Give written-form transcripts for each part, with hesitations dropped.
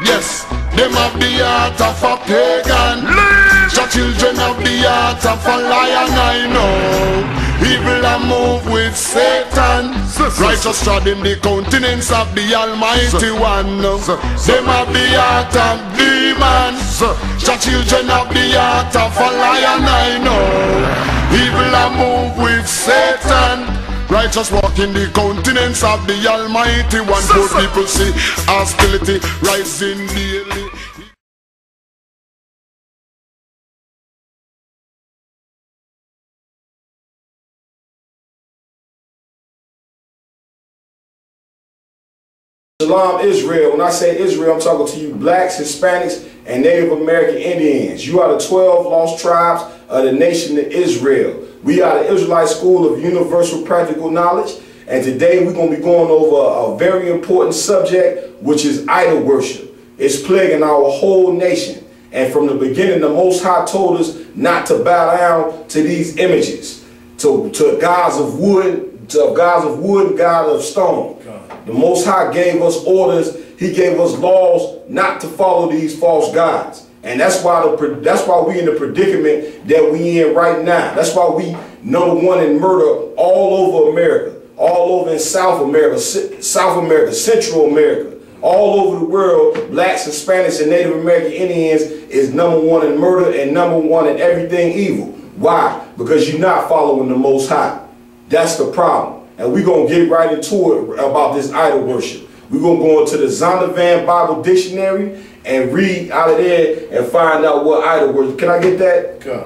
Yes, them have the heart of a pagan. The children have the heart of a lion, I know. Evil a move with Satan. Righteous trod in the countenance of the Almighty One. Them have the heart of demons. The children have the heart of a lion, I know. Evil a move with Satan. Righteous walk in the countenance of the Almighty One. Good people see hostility rising daily. Shalom Israel. When I say Israel, I'm talking to you blacks, Hispanics, and Native American Indians. You are the 12 lost tribes of the nation of Israel. We are the Israelite School of Universal Practical Knowledge, and today we're going to be going over a very important subject, which is idol worship. It's plaguing our whole nation, and from the beginning the Most High told us not to bow down to these images, to gods of wood, and gods of stone. The Most High gave us orders. He gave us laws not to follow these false gods. And that's why we in the predicament that we in right now. That's why we #1 in murder all over America, all over in South America, Central America, all over the world. Blacks, Hispanics, and Native American Indians is #1 in murder and #1 in everything evil. Why? Because you're not following the Most High. That's the problem. And we're going to get right into it about this idol worship. We're going to go into the Zondervan Bible Dictionary and read out of there and find out what idol worship. Can I get that? Okay.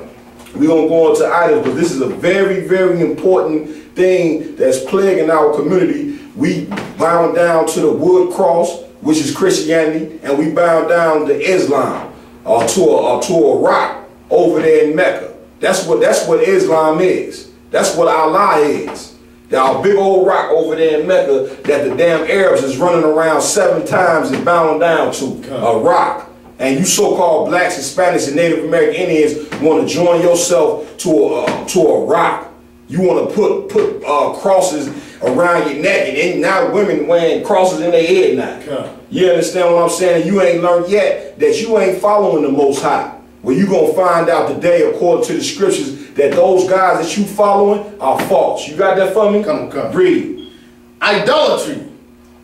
We're going to go into idols, but this is a very, very important thing that's plaguing our community. We bound down to the wood cross, which is Christianity, and we bound down to Islam, or to a rock over there in Mecca. That's what Islam is. That's what Allah is. Our big old rock over there in Mecca that the damn Arabs is running around 7 times and bowing down to, a rock. And you so-called blacks, Hispanics, and Native American Indians want to join yourself to a rock. You want to put crosses around your neck, and now women wearing crosses in their head now. You understand what I'm saying? You ain't learned yet that you ain't following the Most High. Well, you're going to find out today, according to the scriptures, that those guys that you following are false. You got that for me? Come. Read. Idolatry.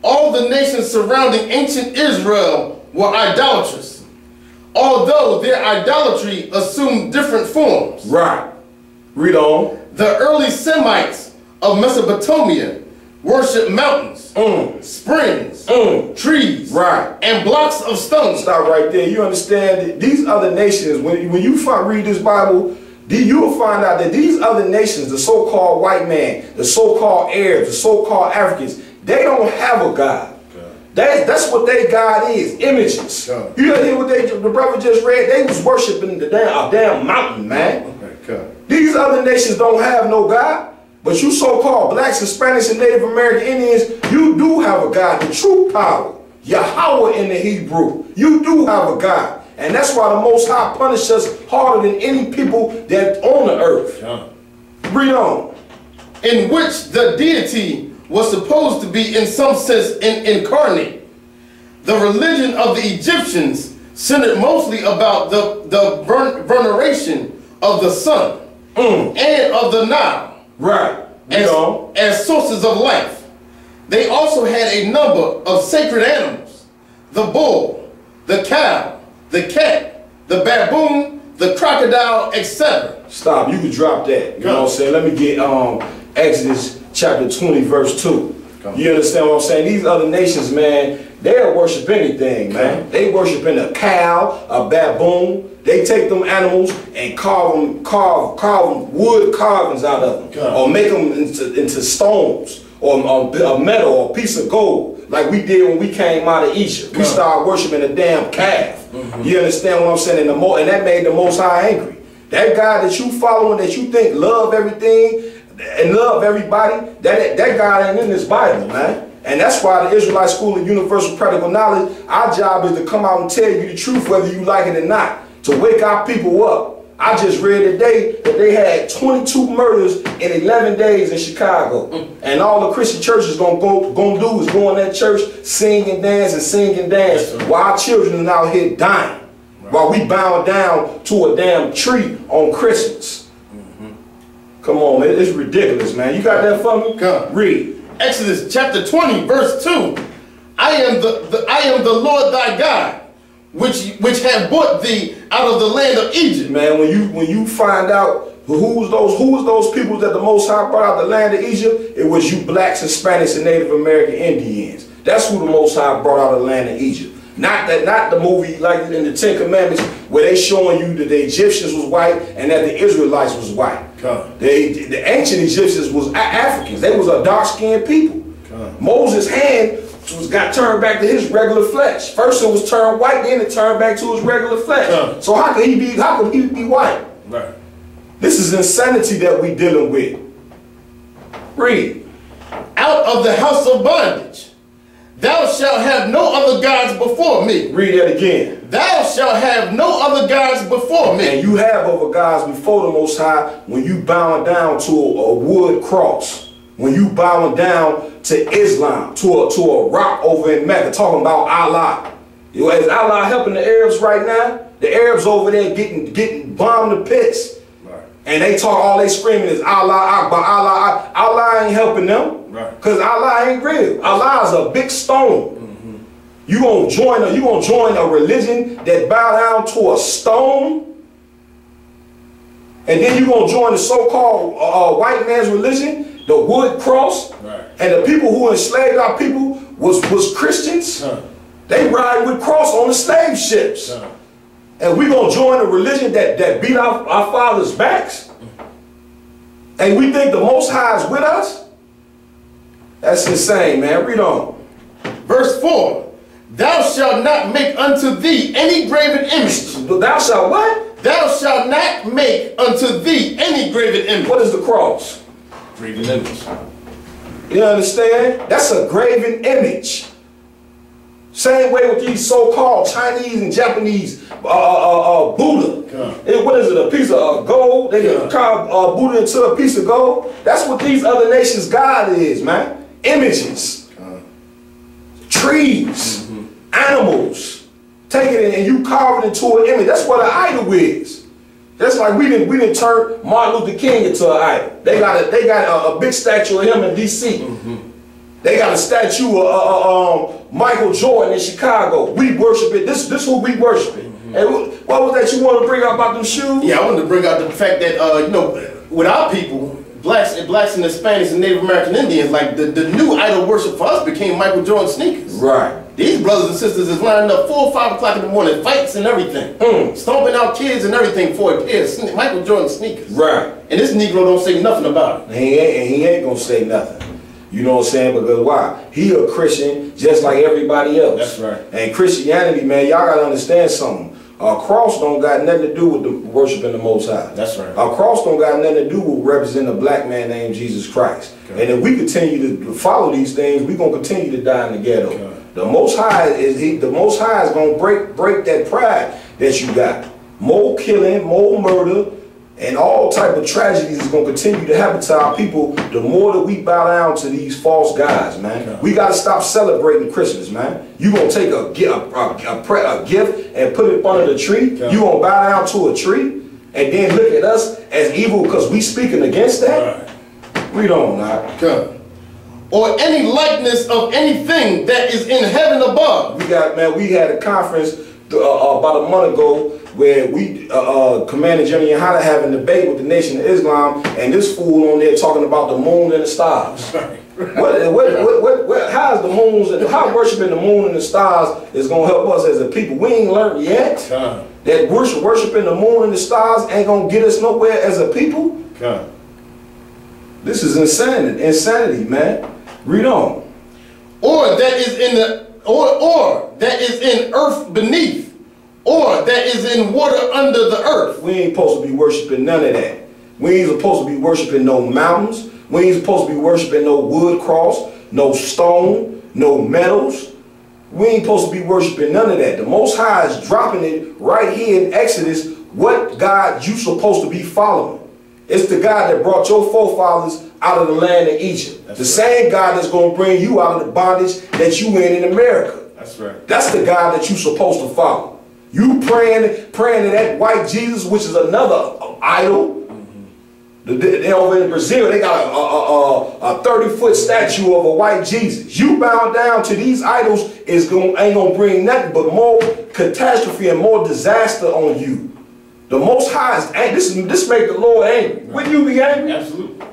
All the nations surrounding ancient Israel were idolatrous, although their idolatry assumed different forms. Right. Read on. The early Semites of Mesopotamia worshiped mountains, springs, trees, right, and blocks of stone. Stop right there. You understand that these other nations, when you read this Bible, you will find out that these other nations, the so-called white man, the so-called Arabs, the so-called Africans, they don't have a God. That's what their God is, images. You hear what the brother just read? They was worshiping a damn mountain, man. These other nations don't have no God. But you so-called blacks, Hispanics, and Native American Indians, you do have a God, the true power, Yahweh in the Hebrew. You do have a God. And that's why the Most High punished us harder than any people that on the earth. Read on. In which the deity was supposed to be in some sense incarnate. The religion of the Egyptians centered mostly about the veneration of the sun and of the Nile. Right. As sources of life. They also had a number of sacred animals: the bull, the cow, the cat, the baboon, the crocodile, etc. Stop. You can drop that. You know what I'm saying? Let me get Exodus chapter 20 verse 2. You understand what I'm saying? These other nations, man, they'll worship anything, man. They worshiping a cow, a baboon. They take them animals and carve them wood carvings out of them, or make them into stones, or a metal, or a piece of gold, like we did when we came out of Egypt. We started worshiping a damn calf. You understand what I'm saying? And that made the Most High angry. That God that you following, that you think love everything and love everybody, that God ain't in this Bible, man. And that's why the Israelite School of Universal Practical Knowledge, our job is to come out and tell you the truth, whether you like it or not, to wake our people up. I just read today that they had 22 murders in 11 days in Chicago. And all the Christian churches gonna do is go in that church, sing and dance and sing and dance, while our children are out here dying. While we bow down to a damn tree on Christmas. Come on, man, it's ridiculous, man. You got that for me? Come. Read. Exodus chapter 20, verse 2. I am the Lord thy God, which have brought thee out of the land of Egypt. Man, when you find out who was those people that the Most High brought out of the land of Egypt, it was you blacks, Hispanics, and Native American Indians. That's who the Most High brought out of the land of Egypt. Not the movie like in the Ten Commandments where they showing you that the Egyptians was white and that the Israelites was white. The ancient Egyptians was Africans. They was a dark-skinned people. Moses' hand got turned back to his regular flesh. First it was turned white, then it turned back to his regular flesh. So how could he be white? Right. This is insanity that we dealing with. Read. Out of the house of bondage. Thou shalt have no other gods before me. Read that again. Thou shalt have no other gods before me. And you have other gods before the Most High when you bowing down to a wood cross. When you bowing down to Islam, to a rock over in Mecca, talking about Allah. Is Allah helping the Arabs right now? The Arabs over there getting bombed to pits. Right. And they talk, all they screaming is Allah Akbar, Allah. Allah ain't helping them. Right. Because Allah ain't real. Allah is a big stone. You gonna join a religion that bow down to a stone? And then you gonna join the so-called white man's religion, the wood cross? Right. And the people who enslaved our people was Christians? They ride with cross on the slave ships. And we gonna join a religion that beat our fathers' backs? And we think the Most High is with us? That's insane, man. Read on. Verse 4. Thou shalt not make unto thee any graven image. Thou shalt what? Thou shalt not make unto thee any graven image. What is the cross? Graven image. You understand? That's a graven image. Same way with these so-called Chinese and Japanese Buddha. What is it? A piece of gold? They carve Buddha into a piece of gold? That's what these other nations' God is, man. Images. Trees. Animals. Take it and you carve it into an image. That's what an idol is. That's like we didn't turn Martin Luther King into an idol. They got a big statue of him in D.C. They got a statue of Michael Jordan in Chicago. We worship it. This who we worship it. And what was that you want to bring up about them shoes? Yeah, I wanted to bring out the fact that you know, with our people, blacks and Hispanics and Native American Indians, like the new idol worship for us became Michael Jordan sneakers. Right. These brothers and sisters is lining up 4 or 5 o'clock in the morning, fights and everything, stomping out kids and everything for a pair of Michael Jordan sneakers. Right. And this Negro don't say nothing about it. He ain't gonna say nothing. You know what I'm saying? Because why? He a Christian just like everybody else. That's right. And Christianity, man, y'all gotta understand something. A cross don't got nothing to do with the worshiping the Most High. That's right. A cross don't got nothing to do with representing a black man named Jesus Christ. Okay. And if we continue to follow these things, we're gonna continue to die in the ghetto. Okay. The Most High is gonna break that pride that you got. More killing, more murder, and all type of tragedies is going to continue to happen to our people the more that we bow down to these false gods, man. Okay. We got to stop celebrating Christmas, man. You going to take a gift and put it under the tree? Okay. You going to bow down to a tree and then look at us as evil because we speaking against that? Right. Read on now. Okay. Or any likeness of anything that is in heaven above. We had a conference about a month ago where we Commander General YAHANNA having a debate with the Nation of Islam, and this fool on there talking about the moon and the stars. How is the moons and how worshiping the moon and the stars is gonna help us as a people? We ain't learned yet that worshiping the moon and the stars ain't gonna get us nowhere as a people. This is insanity, man. Read on. Or that is in the or that is in earth beneath, or that is in water under the earth. We ain't supposed to be worshiping none of that. We ain't supposed to be worshiping no mountains. We ain't supposed to be worshiping no wood cross, no stone, no metals. We ain't supposed to be worshiping none of that. The Most High is dropping it right here in Exodus what God you supposed to be following. It's the God that brought your forefathers out of the land of Egypt. That's the same God that's going to bring you out of the bondage that you in America. That's right. That's the God that you supposed to follow. You praying to that white Jesus, which is another idol. They over in Brazil, they got a 30-foot statue of a white Jesus. You bow down to these idols ain't gonna bring nothing but more catastrophe and more disaster on you. The Most High is angry. This make the Lord angry. Wouldn't you be angry? Absolutely.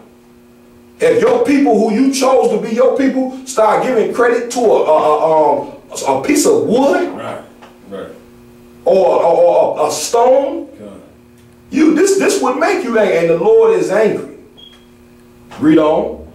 If your people who you chose to be your people start giving credit to a piece of wood, right, or a stone. This would make you angry, and the Lord is angry. Read on.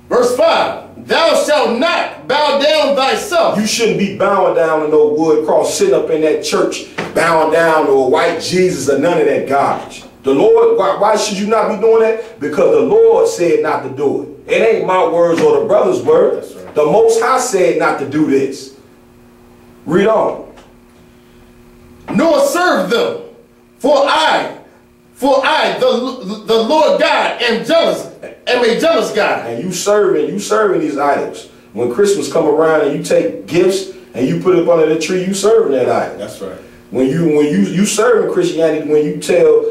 Verse 5. Thou shalt not bow down thyself. You shouldn't be bowing down to no wood cross, sitting up in that church, bowing down to a white Jesus or none of that garbage. The Lord, why should you not be doing that? Because the Lord said not to do it. It ain't my words or the brother's word. That's right. The Most High said not to do this. Read on. Nor serve them, for I, the Lord God, am a jealous God. And you serving these idols. When Christmas come around and you take gifts and you put it up under the tree, you serving that idol. That's right. When you serving Christianity, when you tell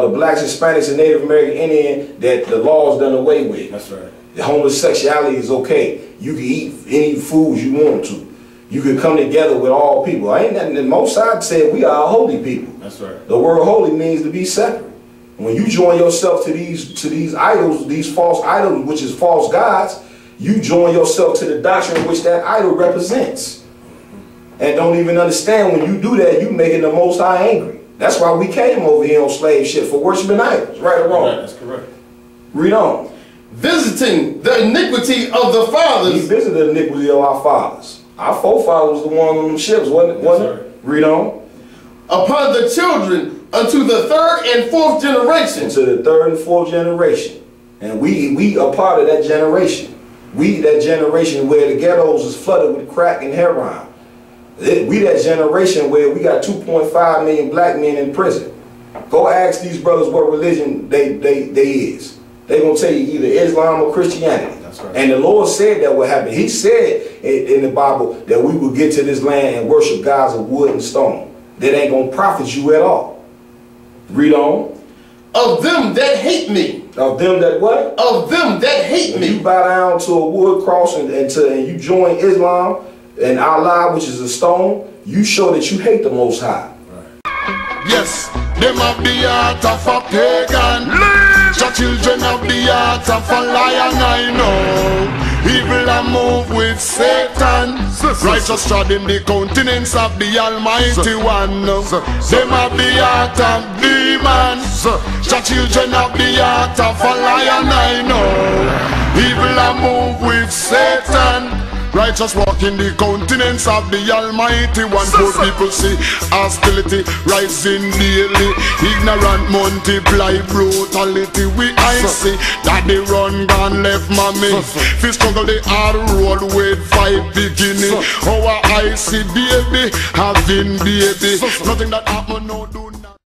the blacks, Hispanics, and Native American Indian that the law is done away with. That's right. The homosexuality is okay. You can eat any foods you want to. You can come together with all people. Ain't nothing. The Most High said we are a holy people. That's right. The word holy means to be separate. When you join yourself to these idols, these false idols, which is false gods, you join yourself to the doctrine which that idol represents. And don't even understand when you do that, you making the Most High angry. That's why we came over here on slave ship, for worshiping idols, right or wrong? That's correct. Read on. Visiting the iniquity of the fathers. He visited the iniquity of our fathers. Our forefathers was the one on them ships, wasn't it? Read on. Upon the children unto the third and fourth generation. To the third and fourth generation. And we are part of that generation. We that generation where the ghettos is flooded with crack and heroin. We that generation where we got 2.5 million black men in prison. Go ask these brothers what religion they is. They're going to tell you either Islam or Christianity. That's right. And the Lord said that would happen. He said in the Bible that we will get to this land and worship gods of wood and stone. That ain't going to profit you at all. Read on. Of them that hate me. Of them that what? Of them that hate me. You bow down to a wood cross and you join Islam and Allah, which is a stone, you show that you hate the Most High. Right. Yes, them have the heart of a pagan. The children of the heart of a lion, I know. Evil a move with Satan. Righteous treading the countenance of the Almighty One. Them have the heart of demons. The children of the heart of a lion, I know. Evil a move with Satan. Righteous walk in the countenance of the Almighty One. Poor people see hostility rising daily. Ignorant multiply brutality. I see that they run gone left mommy. Fi struggle the hard road with fight beginning. Our I see baby having baby. Nothing that happen no do.